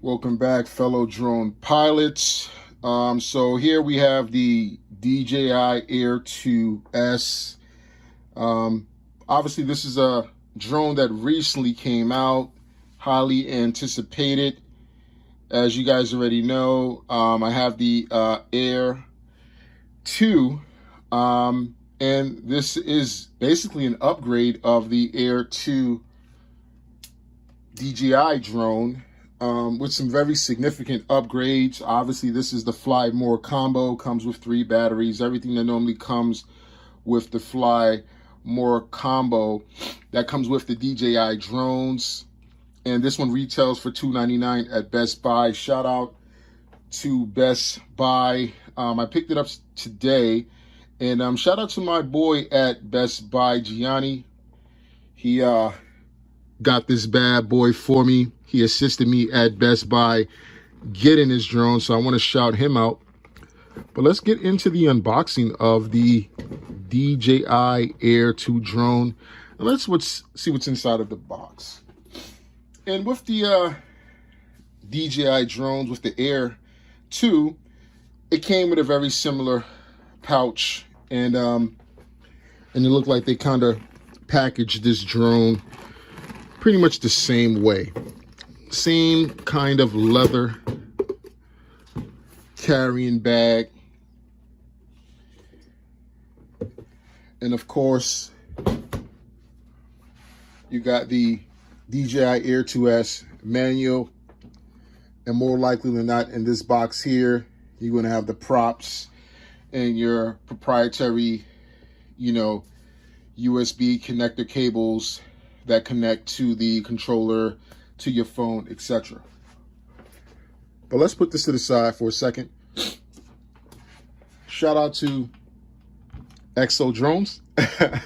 Welcome back, fellow drone pilots. So here we have the DJI AIR 2S. Obviously, this is a drone that recently came out, highly anticipated. As you guys already know, I have the AIR 2, and this is basically an upgrade of the AIR 2 DJI drone. With some very significant upgrades. Obviously, this is the Fly More combo, comes with 3 batteries, everything that normally comes with the Fly More combo that comes with the DJI drones. And this one retails for $299 at Best Buy. Shout out to Best Buy. I picked it up today, and shout out to my boy at Best Buy, Gianni. He got this bad boy for me. He assisted me at Best Buy getting this drone, so I want to shout him out. But let's get into the unboxing of the DJI AIR 2 drone. And let's see what's inside of the box. And with the DJI drones, with the AIR 2, it came with a very similar pouch, and it looked like they kind of packaged this drone pretty much the same way. Same kind of leather carrying bag. And of course, you got the DJI AIR 2S manual. And more likely than not, in this box here, you're going to have the props and your proprietary, USB connector cables that connect to the controller, to your phone, etc. But let's put this to the side for a second. Shout out to Exo Drones. I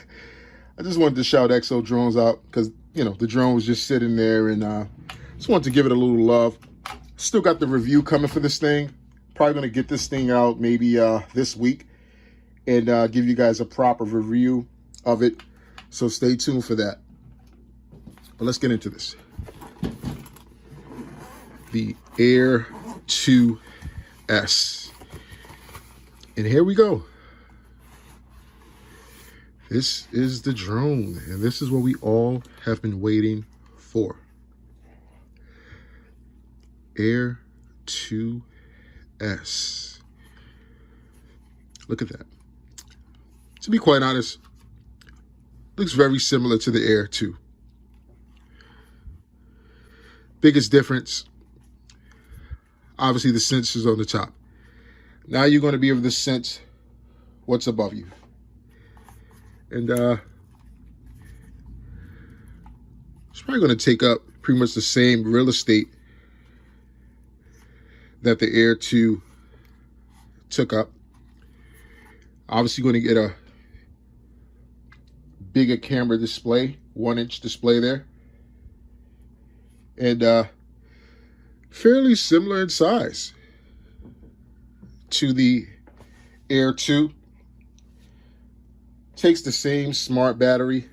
just wanted to shout Exo Drones out because, the drone was just sitting there, and just wanted to give it a little love. Still got the review coming for this thing. Probably going to get this thing out maybe this week and give you guys a proper review of it. So stay tuned for that. But let's get into this. The AIR 2S. And here we go. This is the drone, and this is what we all have been waiting for. AIR 2S. Look at that. To be quite honest, looks very similar to the AIR 2. Biggest difference, obviously the sensors on the top. Now you're going to be able to sense what's above you. And it's probably going to take up pretty much the same real estate that the AIR 2 took up. Obviously going to get a bigger camera display, 1-inch display there. And fairly similar in size to the AIR 2. Takes the same smart battery.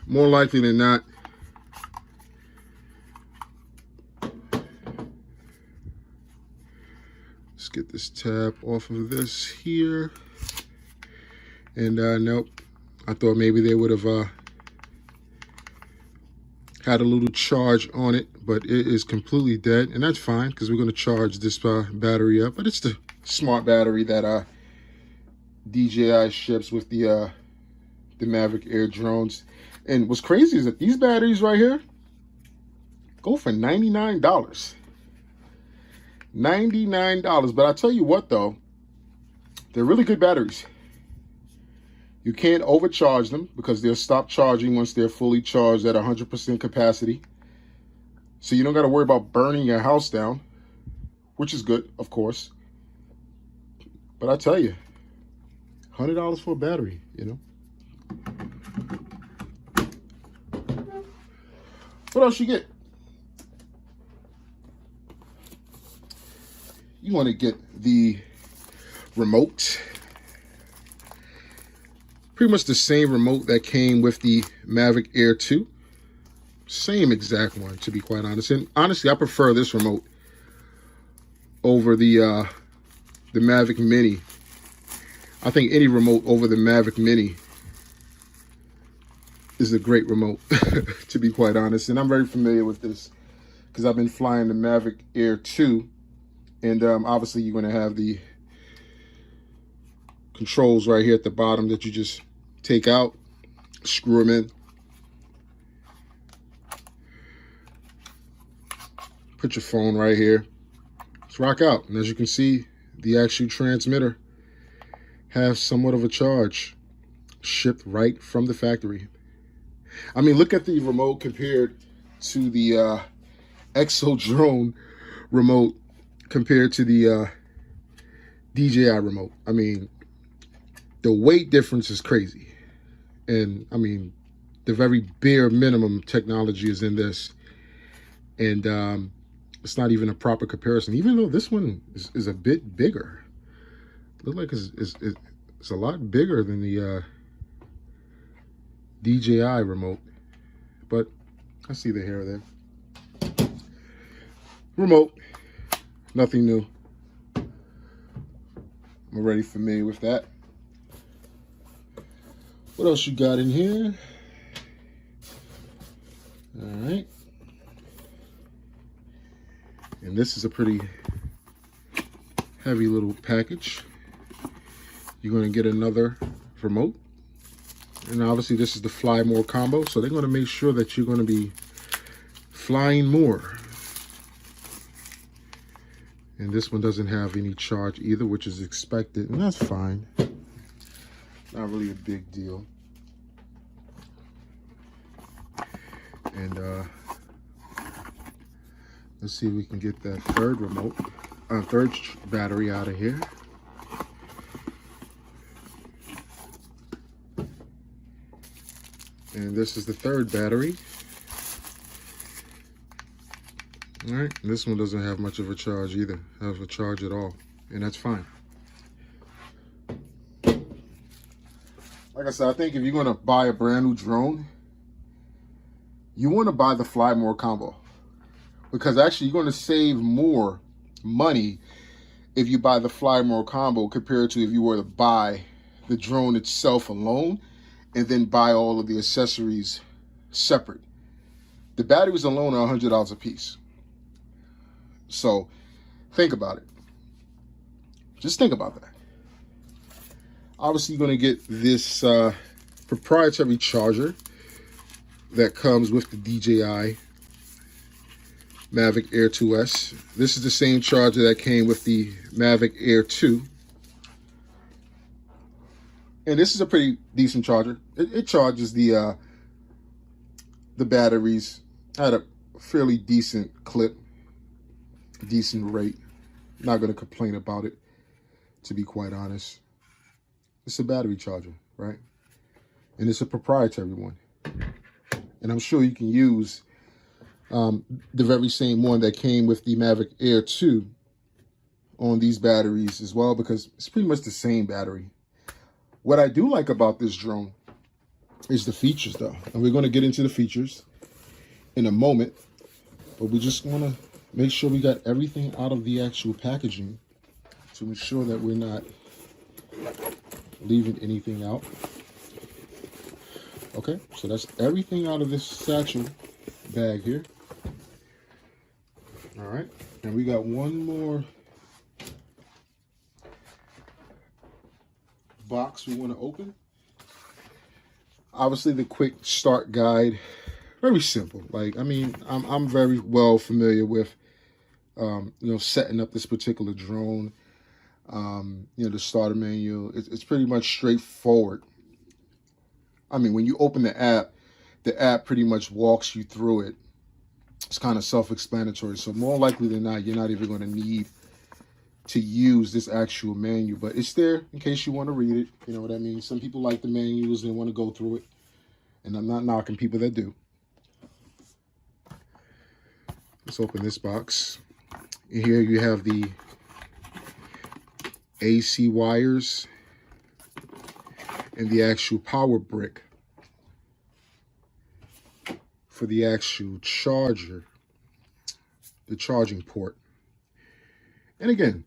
More likely than not, let's get this tab off of this here. And nope, I thought maybe they would have had a little charge on it, but it is completely dead, and that's fine because we're going to charge this battery up. But it's the smart battery that DJI ships with the Mavic Air drones. And what's crazy is that these batteries right here go for $99. $99. But I tell you what though, they're really good batteries. You can't overcharge them because they'll stop charging once they're fully charged at 100% capacity. So you don't got to worry about burning your house down, which is good, of course. But I tell you, $100 for a battery, What else you get? You want to get the remote. Pretty much the same remote that came with the Mavic Air 2. Same exact one, to be quite honest. And honestly, I prefer this remote over the Mavic Mini. I think any remote over the Mavic Mini is a great remote, to be quite honest. And I'm very familiar with this because I've been flying the Mavic Air 2. And obviously you're going to have the controls right here at the bottom that you just take out, screw them in. Put your phone right here. Let's rock out. And as you can see, the actual transmitter has somewhat of a charge shipped right from the factory. I mean, look at the remote compared to the Exo drone remote compared to the DJI remote. I mean, the weight difference is crazy. And I mean, the very bare minimum technology is in this. And it's not even a proper comparison, even though this one is a bit bigger. Looks like it's a lot bigger than the DJI remote, but I see the hair there. Remote, nothing new. I'm already familiar with that. What else you got in here? All right. And this is a pretty heavy little package. You're going to get another remote. And obviously this is the Fly More combo. So they're going to make sure that you're going to be flying more. And this one doesn't have any charge either, which is expected. And that's fine. Not really a big deal. And let's see if we can get that third remote, third battery out of here. And this is the third battery. All right, and this one doesn't have much of a charge either, have a charge at all, and that's fine. Like I said, I think if you're gonna buy a brand new drone, you wanna buy the Fly More combo. Because actually you're gonna save more money if you buy the Fly More combo compared to if you were to buy the drone itself alone and then buy all of the accessories separate. The batteries alone are $100 a piece. So think about it. Just think about that. Obviously you're gonna get this proprietary charger that comes with the DJI Mavic Air 2S. This is the same charger that came with the Mavic Air 2. And this is a pretty decent charger. It charges the batteries at a fairly decent clip, decent rate. Not going to complain about it, to be quite honest. It's a battery charger, right? And it's a proprietary one. And I'm sure you can use the very same one that came with the Mavic Air 2 on these batteries as well, because it's pretty much the same battery. What I do like about this drone is the features, though. And we're going to get into the features in a moment, but we just want to make sure we got everything out of the actual packaging to ensure that we're not leaving anything out. Okay, so that's everything out of this satchel bag here. All right, and we got one more box we want to open. Obviously the quick start guide, very simple. Like, I mean, I'm very well familiar with you know, setting up this particular drone. You know, the starter menu, it's pretty much straightforward. I mean, when you open the app pretty much walks you through it. It's kind of self-explanatory. So more likely than not, you're not even going to need to use this actual menu, but it's there in case you want to read it. You know what I mean? Some people like the manuals and want to go through it, and I'm not knocking people that do. Let's open this box. Here you have the AC wires and the actual power brick for the actual charger, the charging port. And again,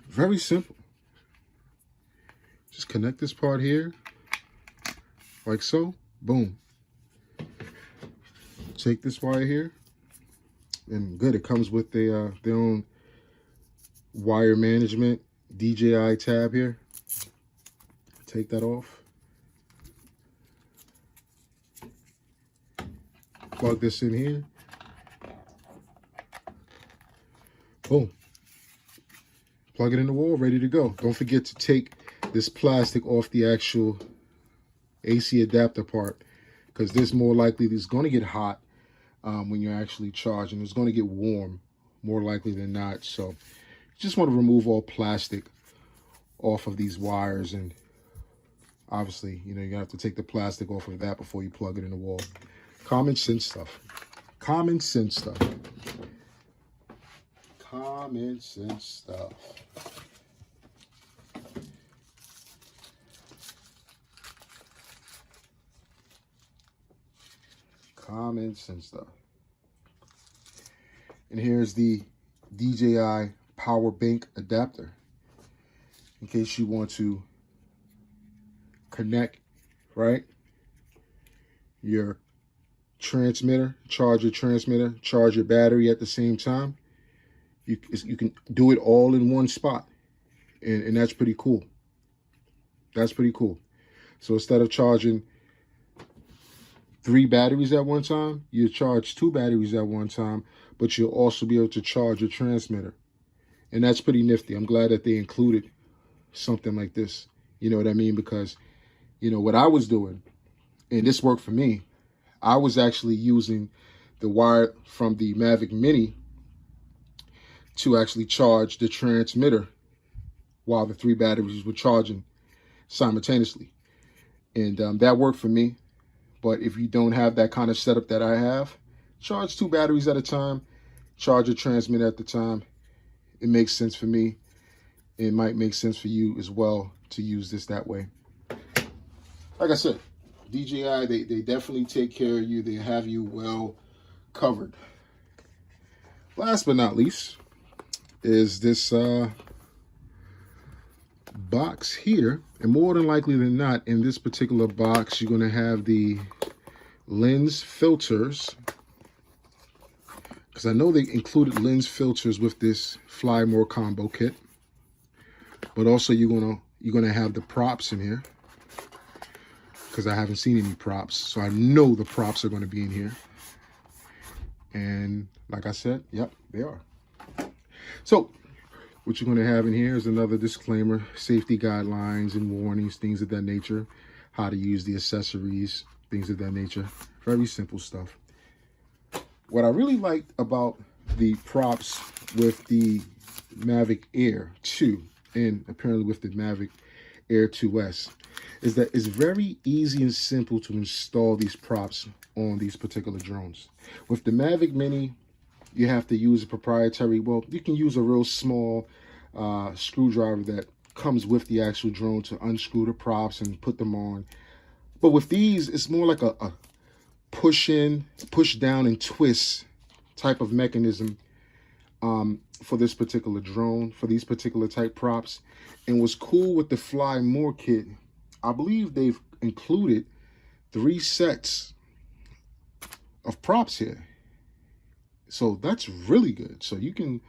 very simple. Just connect this part here, like so, boom. Take this wire here, and good, it comes with their own wire management DJI tab here. Take that off. Plug this in here. Boom. Plug it in the wall, ready to go. Don't forget to take this plastic off the actual AC adapter part, because this more likely is going to get hot when you're actually charging. It's going to get warm more likely than not. So you just want to remove all plastic off of these wires, and obviously, you know, you're gonna have to take the plastic off of that before you plug it in the wall. Common sense stuff. Common sense stuff. Common sense stuff. Common sense stuff. And here's the DJI power bank adapter, in case you want to connect, right, your transmitter, charge your transmitter, charge your battery at the same time. You can do it all in one spot, and that's pretty cool. That's pretty cool. So instead of charging 3 batteries at one time, you charge 2 batteries at one time, but you'll also be able to charge your transmitter. And that's pretty nifty. I'm glad that they included something like this. You know what I mean? Because, you know, what I was doing, and this worked for me, I was actually using the wire from the Mavic Mini to actually charge the transmitter while the 3 batteries were charging simultaneously. And that worked for me. But if you don't have that kind of setup that I have, charge 2 batteries at a time, charge your transmitter at the time. It makes sense for me. It might make sense for you as well to use this that way. Like I said, DJI, they definitely take care of you. They have you well covered. Last but not least is this box here. And more than likely than not, in this particular box, you're going to have the lens filters, because I know they included lens filters with this Fly More combo kit. But also you're gonna have the props in here, because I haven't seen any props, so I know the props are going to be in here. And like I said, yep, they are. So what you're going to have in here is another disclaimer, safety guidelines and warnings, things of that nature, how to use the accessories, things of that nature. Very simple stuff. What I really liked about the props with the Mavic Air 2, and apparently with the Mavic Air 2S, is that it's very easy and simple to install these props on these particular drones. With the Mavic Mini, you have to use a proprietary, well, you can use a real small screwdriver that comes with the actual drone to unscrew the props and put them on. But with these, it's more like a push in, push down, and twist type of mechanism for this particular drone, for these particular type props. And what's cool with the Fly More kit, I believe they've included 3 sets of props here. So that's really good. So you can,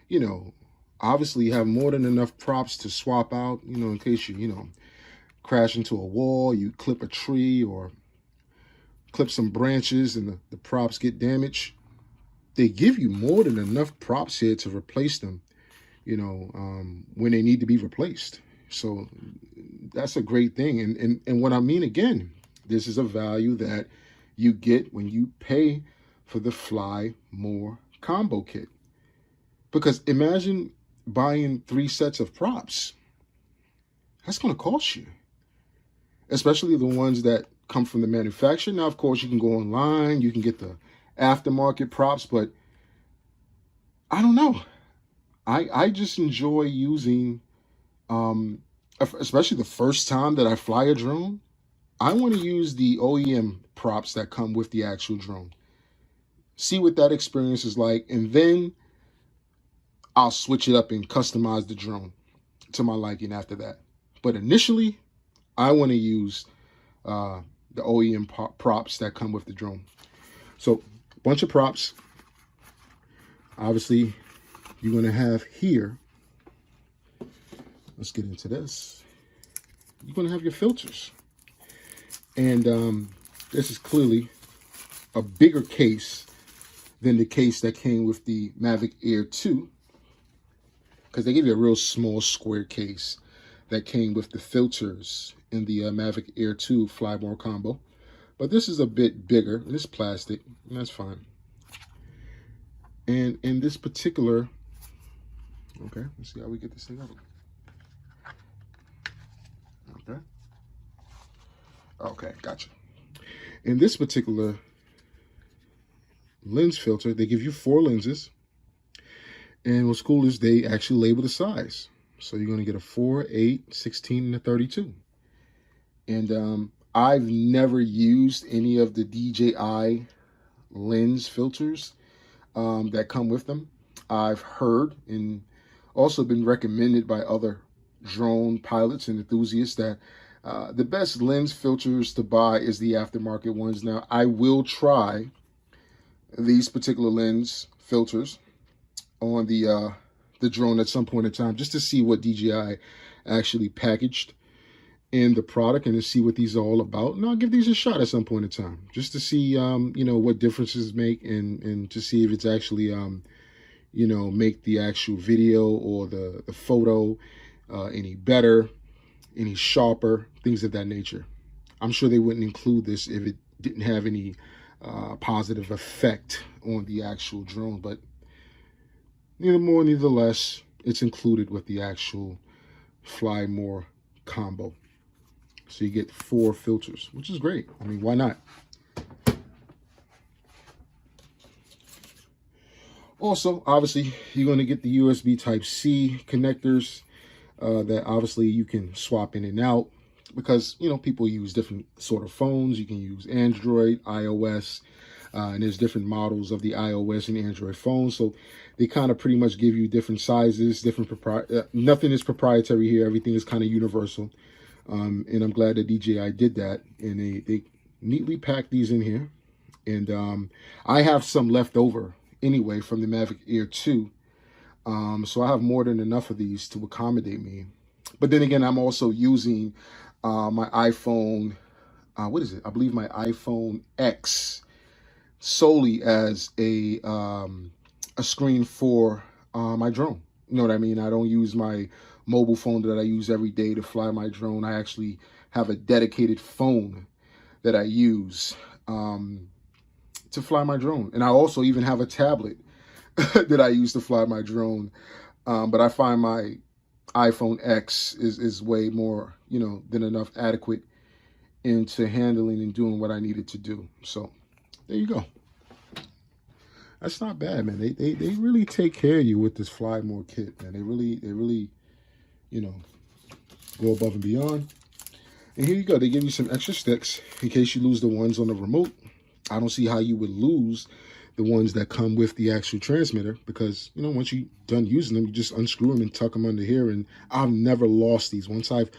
you know, obviously have more than enough props to swap out, you know, in case you know, crash into a wall, you clip a tree or clip some branches and the props get damaged. They give you more than enough props here to replace them, you know, when they need to be replaced. So that's a great thing. And what I mean, again, this is a value that you get when you pay for the Fly More combo kit. Because imagine buying 3 sets of props. That's going to cost you. Especially the ones that come from the manufacturer. Now, of course, you can go online. You can get the aftermarket props. But I don't know. I just enjoy using, especially the first time that I fly a drone, I want to use the OEM props that come with the actual drone. See what that experience is like, and then I'll switch it up and customize the drone to my liking after that. But initially, I want to use the OEM props that come with the drone. So, a bunch of props. Obviously, you're going to have here, let's get into this. You're going to have your filters. And this is clearly a bigger case than the case that came with the Mavic Air 2, because they give you a real small square case that came with the filters in the Mavic Air 2 Fly More combo. But this is a bit bigger, and it's plastic, and that's fine. And in this particular, okay, let's see how we get this thing up. Okay. Okay, gotcha. In this particular lens filter, they give you 4 lenses. And what's cool is they actually label the size. So you're going to get a 4, 8, 16, and a 32. And I've never used any of the DJI lens filters that come with them. I've heard and also been recommended by other drone pilots and enthusiasts that the best lens filters to buy is the aftermarket ones. Now, I will try these particular lens filters on the drone at some point in time, just to see what DJI actually packaged in the product and to see what these are all about. And I'll give these a shot at some point in time, just to see you know, what differences make, and to see if it's actually you know, make the actual video or the photo any better, any sharper, things of that nature. I'm sure they wouldn't include this if it didn't have any positive effect on the actual drone, but neither more, neither less, it's included with the actual Fly More combo. So you get 4 filters, which is great. I mean, why not? Also, obviously, you're going to get the USB Type-C connectors that obviously you can swap in and out, because, you know, people use different sort of phones. You can use Android, iOS, and there's different models of the iOS and Android phones. So they kind of pretty much give you different sizes, different nothing is proprietary here. Everything is kind of universal. And I'm glad that DJI did that. And they neatly packed these in here. And I have some left over anyway from the Mavic Air 2. So I have more than enough of these to accommodate me. But then again, I'm also using my iPhone, what is it? I believe my iPhone X solely as a screen for my drone. You know what I mean? I don't use my mobile phone that I use every day to fly my drone. I actually have a dedicated phone that I use to fly my drone. And I also even have a tablet that I use to fly my drone. But I find my iPhone X is way more, you know, than enough adequate into handling and doing what I needed to do. So there you go. That's not bad, man. They really take care of you with this Fly More kit, man. They really, you know, go above and beyond. And here you go. They give you some extra sticks in case you lose the ones on the remote. I don't see how you would lose the ones that come with the actual transmitter, because, you know, once you're done using them, you just unscrew them and tuck them under here. And I've never lost these. Once I've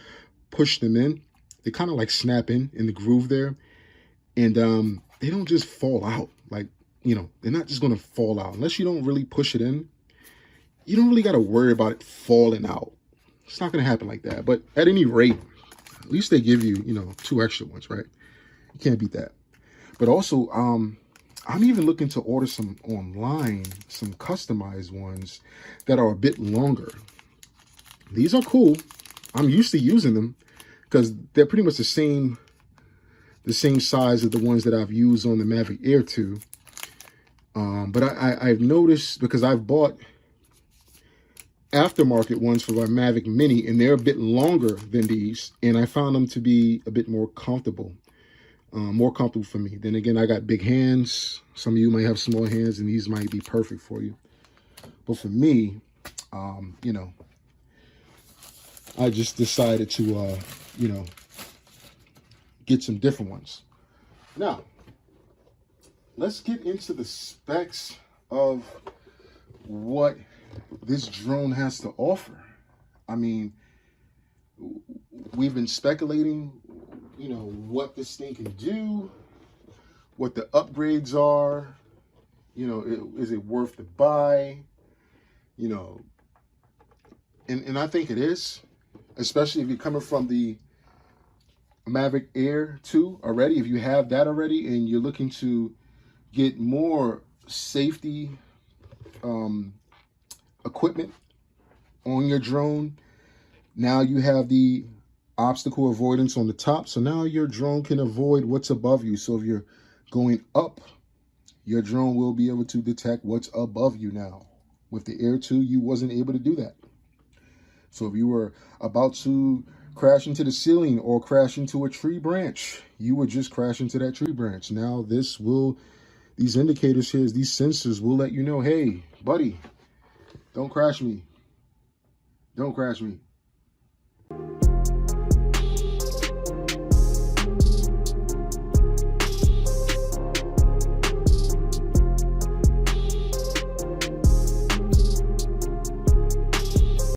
pushed them in, they kind of like snap in the groove there. And they don't just fall out. Like, you know, they're not just going to fall out. Unless you don't really push it in, you don't really got to worry about it falling out. It's not going to happen like that. But at any rate, at least they give you, you know, 2 extra ones, right? You can't beat that. But also, I'm even looking to order some online, some customized ones that are a bit longer. These are cool. I'm used to using them because they're pretty much the same size of the ones that I've used on the Mavic Air 2. But I've noticed, because I've bought aftermarket ones for my Mavic Mini, and they're a bit longer than these, and I found them to be a bit more comfortable. More comfortable for me. Then again, I got big hands. Some of you might have small hands, and these might be perfect for you. But for me, you know, I just decided to, you know, get some different ones. Now, let's get into the specs of what this drone has to offer. I mean, we've been speculating, you know, what this thing can do, what the upgrades are, you know, is it worth the buy, you know, and I think it is, especially if you're coming from the Mavic Air 2 already. If you have that already and you're looking to get more safety equipment on your drone, now you have the obstacle avoidance on the top. So now your drone can avoid what's above you. So if you're going up, your drone will be able to detect what's above you now. With the Air 2, you wasn't able to do that. So if you were about to crash into the ceiling or crash into a tree branch, you would just crash into that tree branch. Now these indicators here, these sensors will let you know, hey, buddy, don't crash me. Don't crash me.